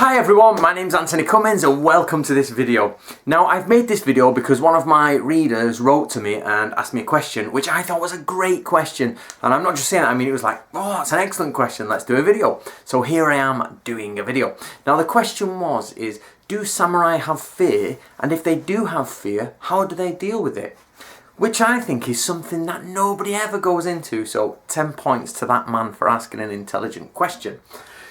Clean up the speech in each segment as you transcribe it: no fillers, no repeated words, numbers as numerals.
Hi everyone, my name's Anthony Cummins and welcome to this video. Now I've made this video because one of my readers wrote to me and asked me a question which I thought was a great question, and I'm not just saying that, I mean it was like, oh that's an excellent question, let's do a video. So here I am doing a video. Now the question is, do samurai have fear, and if they do have fear, how do they deal with it? Which I think is something that nobody ever goes into, so 10 points to that man for asking an intelligent question.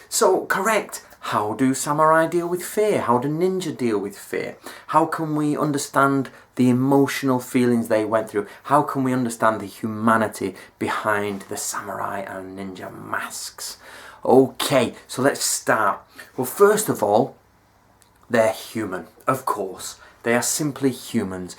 So correct. How do samurai deal with fear? How do ninja deal with fear? How can we understand the emotional feelings they went through? How can we understand the humanity behind the samurai and ninja masks? Okay, so let's start. Well, first of all, they're human, of course. They are simply humans.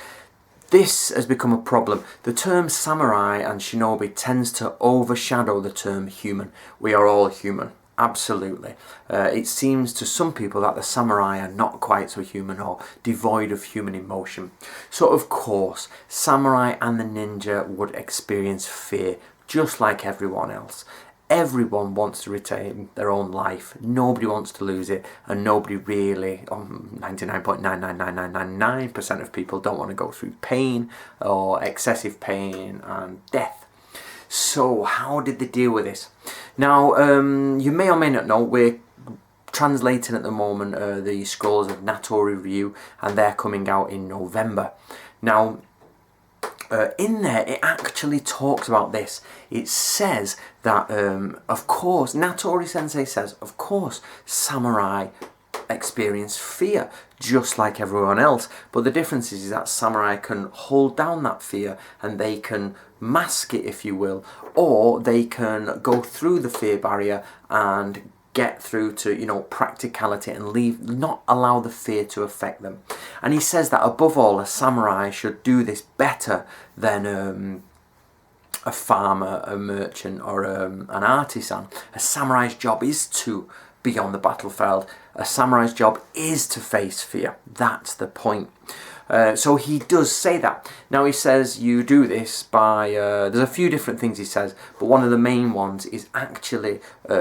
This has become a problem. The term samurai and shinobi tends to overshadow the term human. We are all human. Absolutely. It seems to some people that the samurai are not quite so human or devoid of human emotion. So of course, samurai and the ninja would experience fear just like everyone else. Everyone wants to retain their own life. Nobody wants to lose it, and nobody really, 99.99999% of people don't want to go through pain or excessive pain and death. So how did they deal with this? Now, you may or may not know, we're translating at the moment the scrolls of Natori Ryu, and they're coming out in November. Now, in there, it actually talks about this. It says that, of course, Natori Sensei says, of course, samurai experience fear just like everyone else, but the difference is that samurai can hold down that fear and they can mask it, if you will, or they can go through the fear barrier and get through to, you know, practicality and not allow the fear to affect them. And he says that above all, a samurai should do this better than a farmer, a merchant, or an artisan. A samurai's job is to be on the battlefield. A samurai's job is to face fear. That's the point. So he does say that. Now he says you do this by, there's a few different things he says, but one of the main ones is actually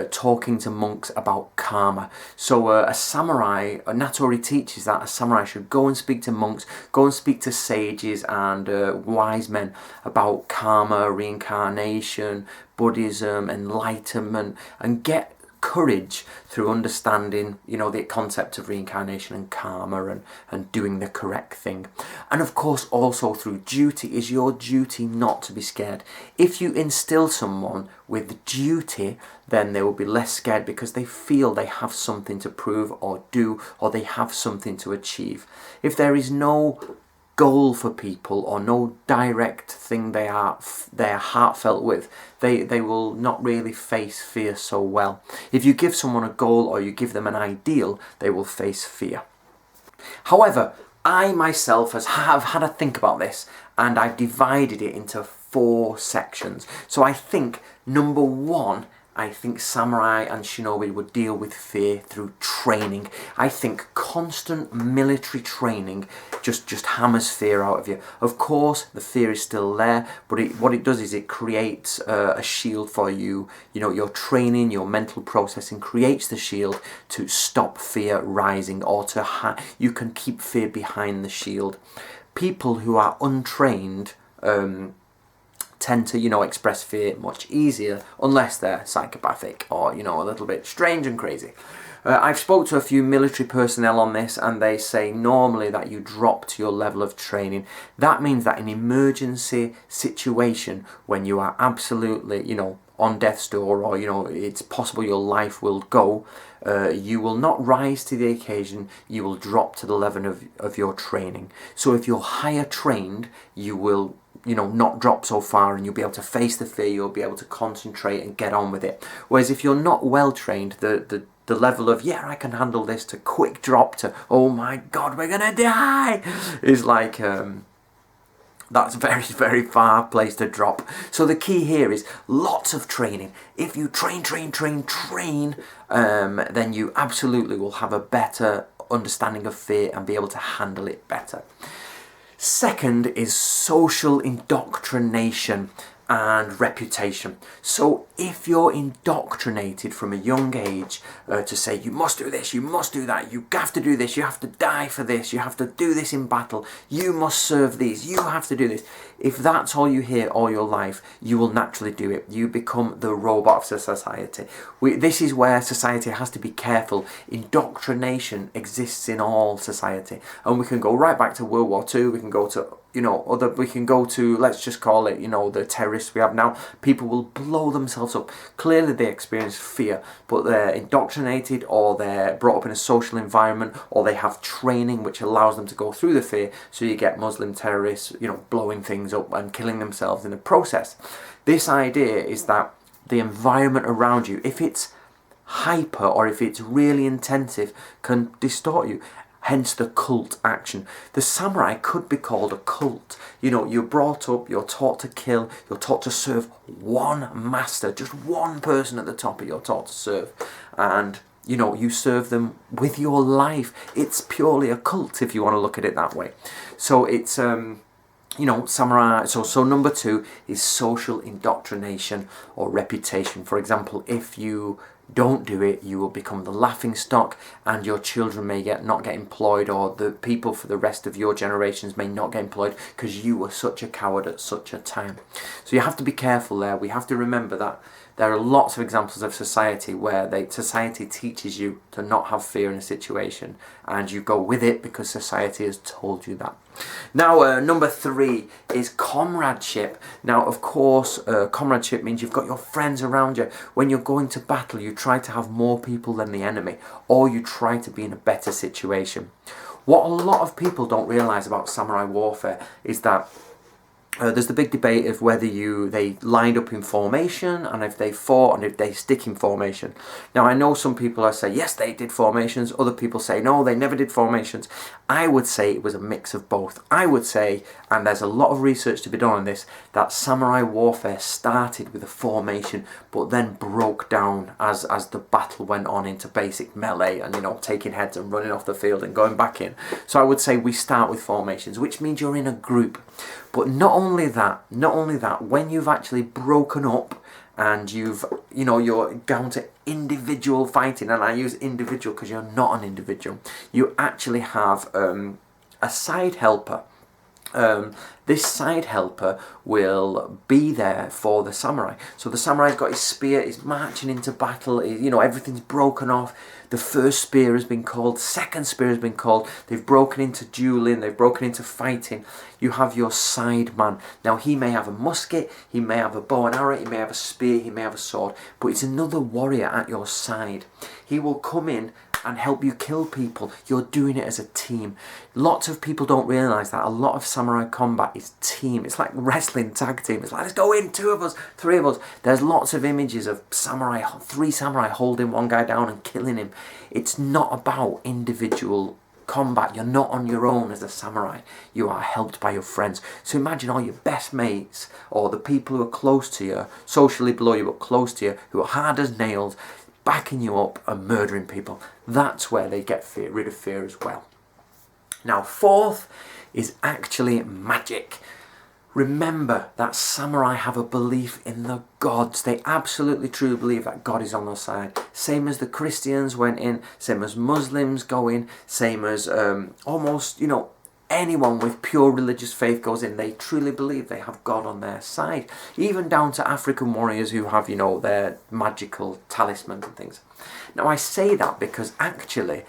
talking to monks about karma. So a samurai, Natori teaches that a samurai should go and speak to monks, go and speak to sages and wise men about karma, reincarnation, Buddhism, enlightenment, and get courage through understanding, you know, the concept of reincarnation and karma and doing the correct thing. And of course also through duty. Is your duty not to be scared? If you instill someone with duty, then they will be less scared because they feel they have something to prove or do, or they have something to achieve. If there is no goal for people or no direct thing they are heartfelt with, they will not really face fear so well. If you give someone a goal or you give them an ideal, they will face fear. However, I myself have had a think about this, and I've divided it into 4 sections. So I think number 1, I think samurai and shinobi would deal with fear through training. I think constant military training just hammers fear out of you. Of course, the fear is still there, but what it does is it creates a shield for you. You know, your training, your mental processing creates the shield to stop fear rising, or you can keep fear behind the shield. People who are untrained tend to, you know, express fear much easier unless they're psychopathic or, you know, a little bit strange and crazy. I've spoke to a few military personnel on this, and they say normally that you drop to your level of training. That means that in emergency situation, when you are absolutely, you know, on death's door, or, you know, it's possible your life will go, you will not rise to the occasion, you will drop to the level of your training. So if you're higher trained, you will, you know, not drop so far, and you'll be able to face the fear, you'll be able to concentrate and get on with it. Whereas if you're not well trained, the level of, yeah, I can handle this, to quick drop to, oh my God, we're gonna die, is like, that's very, very far place to drop. So the key here is lots of training. If you train, then you absolutely will have a better understanding of fear and be able to handle it better. Second is social indoctrination. and reputation. So if you're indoctrinated from a young age to say you must do this, you must do that, you have to do this, you have to die for this, you have to do this in battle, you must serve these, you have to do this. If that's all you hear all your life, you will naturally do it. You become the robot of society. This is where society has to be careful. Indoctrination exists in all society, and we can go right back to World War II. We can go to we can go to, let's just call it, the terrorists we have now. People will blow themselves up. Clearly they experience fear, but they're indoctrinated, or they're brought up in a social environment, or they have training which allows them to go through the fear. So you get Muslim terrorists, blowing things up and killing themselves in the process. This idea is that the environment around you, if it's hyper or if it's really intensive, can distort you. Hence the cult action. The samurai could be called a cult. You're brought up, you're taught to kill, you're taught to serve one master, just one person at the top you're taught to serve. And, you serve them with your life. It's purely a cult if you want to look at it that way. So it's, samurai. So number 2 is social indoctrination or reputation. For example, if you don't do it, you will become the laughing stock, and your children may not get employed, or the people for the rest of your generations may not get employed because you were such a coward at such a time. So you have to be careful there. We have to remember that there are lots of examples of society where society teaches you to not have fear in a situation, and you go with it because society has told you that. Now, number 3 is comradeship. Now, of course, comradeship means you've got your friends around you. When you're going to battle, you try to have more people than the enemy, or you try to be in a better situation. What a lot of people don't realise about samurai warfare is that there's the big debate of whether they lined up in formation, and if they fought, and if they stick in formation. Now, I know some people say yes, they did formations. Other people say no, they never did formations. I would say it was a mix of both. I would say, and there's a lot of research to be done on this, that samurai warfare started with a formation, but then broke down as the battle went on into basic melee, and taking heads and running off the field and going back in. So I would say we start with formations, which means you're in a group. But not only that, when you've actually broken up and you're down to individual fighting, and I use individual because you're not an individual, you actually have a side helper. This side helper will be there for the samurai. So the samurai's got his spear, he's marching into battle, everything's broken off. The first spear has been called, second spear has been called, they've broken into dueling, they've broken into fighting. You have your side man. Now, he may have a musket, he may have a bow and arrow, he may have a spear, he may have a sword, but it's another warrior at your side. He will come in and help you kill people. You're doing it as a team. Lots of people don't realise that a lot of samurai combat is team. It's like wrestling tag team. It's like, let's go in, 2 of us, 3 of us. There's lots of images of 3 samurai holding one guy down and killing him. It's not about individual combat. You're not on your own as a samurai. You are helped by your friends. So imagine all your best mates, or the people who are close to you, socially below you but close to you, who are hard as nails, backing you up and murdering people. That's where they get rid of fear as well. Now, 4th is actually magic. Remember that samurai have a belief in the gods. They absolutely truly believe that God is on their side. Same as the Christians went in, same as Muslims go in, same as almost, anyone with pure religious faith goes in. They truly believe they have God on their side. Even down to African warriors who have, their magical talismans and things. Now, I say that because actually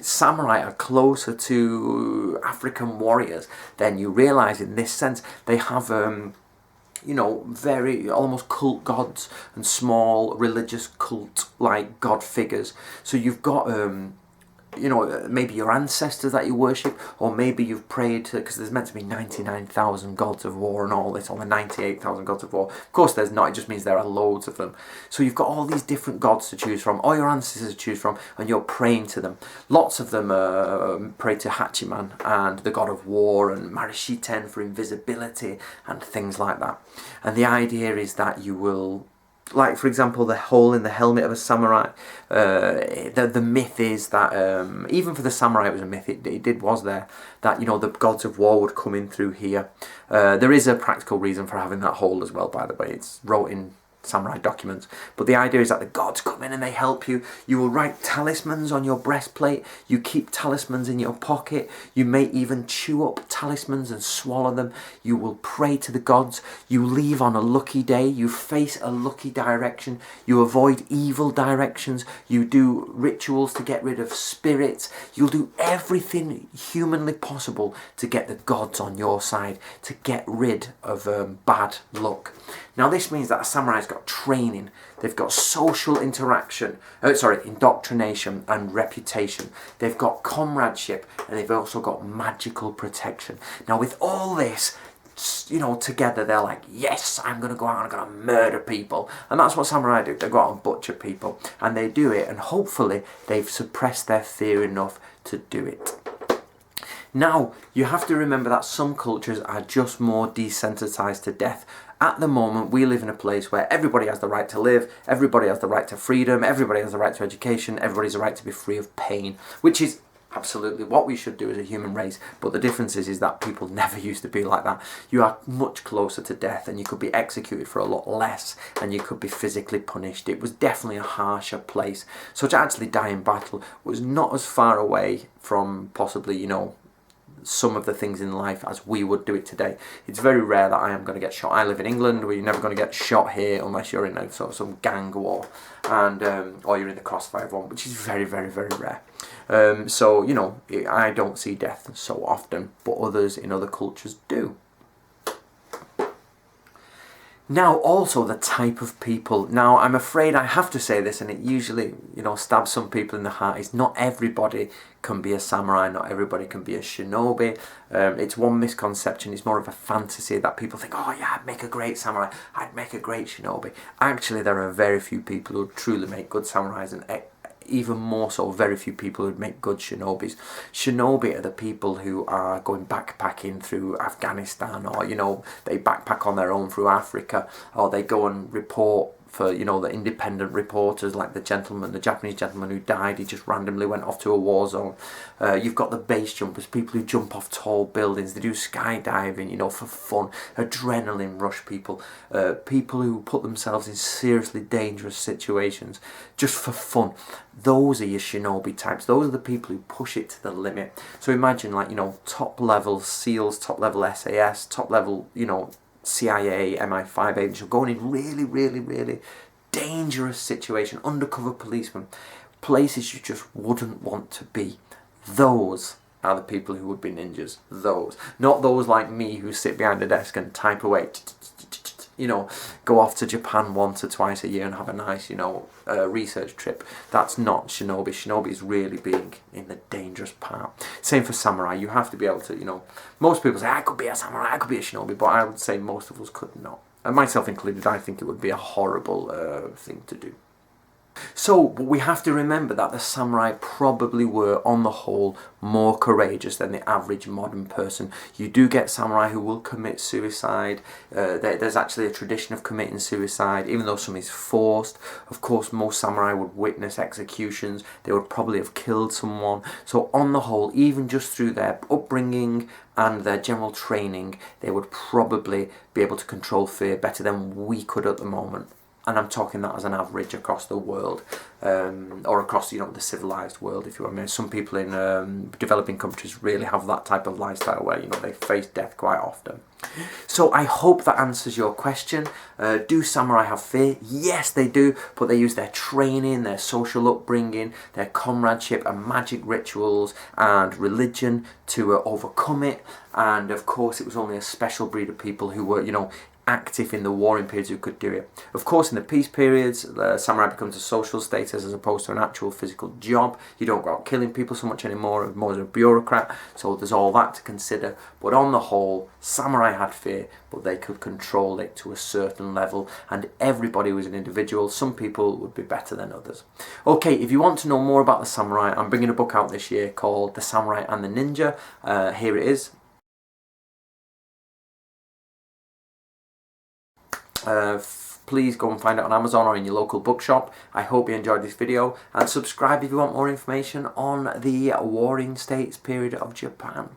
samurai are closer to African warriors than you realise in this sense. They have very almost cult gods and small religious cult-like god figures. So you've got maybe your ancestors that you worship, or maybe you've prayed to, because there's meant to be 99,000 gods of war and all this, on the 98,000 gods of war. Of course there's not, it just means there are loads of them. So you've got all these different gods to choose from, all your ancestors to choose from, and you're praying to them. Lots of them pray to Hachiman and the god of war, and Marishiten for invisibility and things like that. And the idea is that you will like for example, the hole in the helmet of a samurai. The myth is that even for the samurai, it was a myth. It was there that the gods of war would come in through here. There is a practical reason for having that hole as well. By the way, it's wrote in samurai documents, but the idea is that the gods come in and they help you. You will write talismans on your breastplate. You keep talismans in your pocket. You may even chew up talismans and swallow them. You will pray to the gods. You leave on a lucky day. You face a lucky direction. You avoid evil directions. You do rituals to get rid of spirits. You'll do everything humanly possible to get the gods on your side, to get rid of bad luck. Now this means that a samurai's got training, they've got social interaction, indoctrination and reputation. They've got comradeship, and they've also got magical protection. Now with all this, together they're like, yes, I'm going to go out and I'm going to murder people. And that's what samurai do. They go out and butcher people. And they do it, and hopefully they've suppressed their fear enough to do it. Now, you have to remember that some cultures are just more desensitized to death. At the moment, we live in a place where everybody has the right to live, everybody has the right to freedom, everybody has the right to education, everybody has the right to be free of pain, which is absolutely what we should do as a human race. But the difference is that people never used to be like that. You are much closer to death, and you could be executed for a lot less, and you could be physically punished. It was definitely a harsher place. So to actually die in battle was not as far away from possibly, some of the things in life as we would do it today. It's very rare that I am going to get shot. I live in England, where you're never going to get shot here unless you're in some gang war, and or you're in the crossfire of one, which is very, very, very rare. I don't see death so often, but others in other cultures do. Now, also the type of people. Now, I'm afraid I have to say this, and it usually, stabs some people in the heart, is not everybody can be a samurai, not everybody can be a shinobi. It's one misconception. It's more of a fantasy that people think, oh yeah, I'd make a great samurai, I'd make a great shinobi. Actually, there are very few people who truly make good samurais, and even more so, very few people who'd make good shinobis. Shinobi are the people who are going backpacking through Afghanistan, or they backpack on their own through Africa, or they go and report for the independent reporters, like the Japanese gentleman who died. He just randomly went off to a war zone. You've got the base jumpers, people who jump off tall buildings. They do skydiving, for fun, adrenaline rush people, people who put themselves in seriously dangerous situations just for fun. Those are your shinobi types. Those are the people who push it to the limit. So imagine, top level SEALs, top level SAS, top level, CIA, MI5 agents are going in really, really, really dangerous situation, undercover policemen, places you just wouldn't want to be. Those are the people who would be ninjas. Those. Not those like me who sit behind a desk and type away, go off to Japan once or twice a year and have a nice, research trip. That's not shinobi. Shinobi is really being in the dangerous part. Same for samurai. You have to be able to, most people say, I could be a samurai, I could be a shinobi, but I would say most of us could not. And myself included, I think it would be a horrible thing to do. So, but we have to remember that the samurai probably were, on the whole, more courageous than the average modern person. You do get samurai who will commit suicide. There's actually a tradition of committing suicide, even though some is forced. Of course, most samurai would witness executions. They would probably have killed someone. So, on the whole, even just through their upbringing and their general training, they would probably be able to control fear better than we could at the moment. And I'm talking that as an average across the world, or across, the civilized world, if you want. Some people in developing countries really have that type of lifestyle where, they face death quite often. So I hope that answers your question. Do samurai have fear? Yes, they do, but they use their training, their social upbringing, their comradeship and magic rituals and religion to overcome it. And of course, it was only a special breed of people who were, active in the warring periods who could do it. Of course, in the peace periods, the samurai becomes a social status as opposed to an actual physical job. You don't go out killing people so much anymore, more as a bureaucrat, so there's all that to consider. But on the whole, samurai had fear, but they could control it to a certain level, and everybody was an individual. Some people would be better than others. Okay, if you want to know more about the samurai, I'm bringing a book out this year called The Samurai and the Ninja. Here it is. please go and find it on Amazon or in your local bookshop. I hope you enjoyed this video, and subscribe if you want more information on the Warring States period of Japan.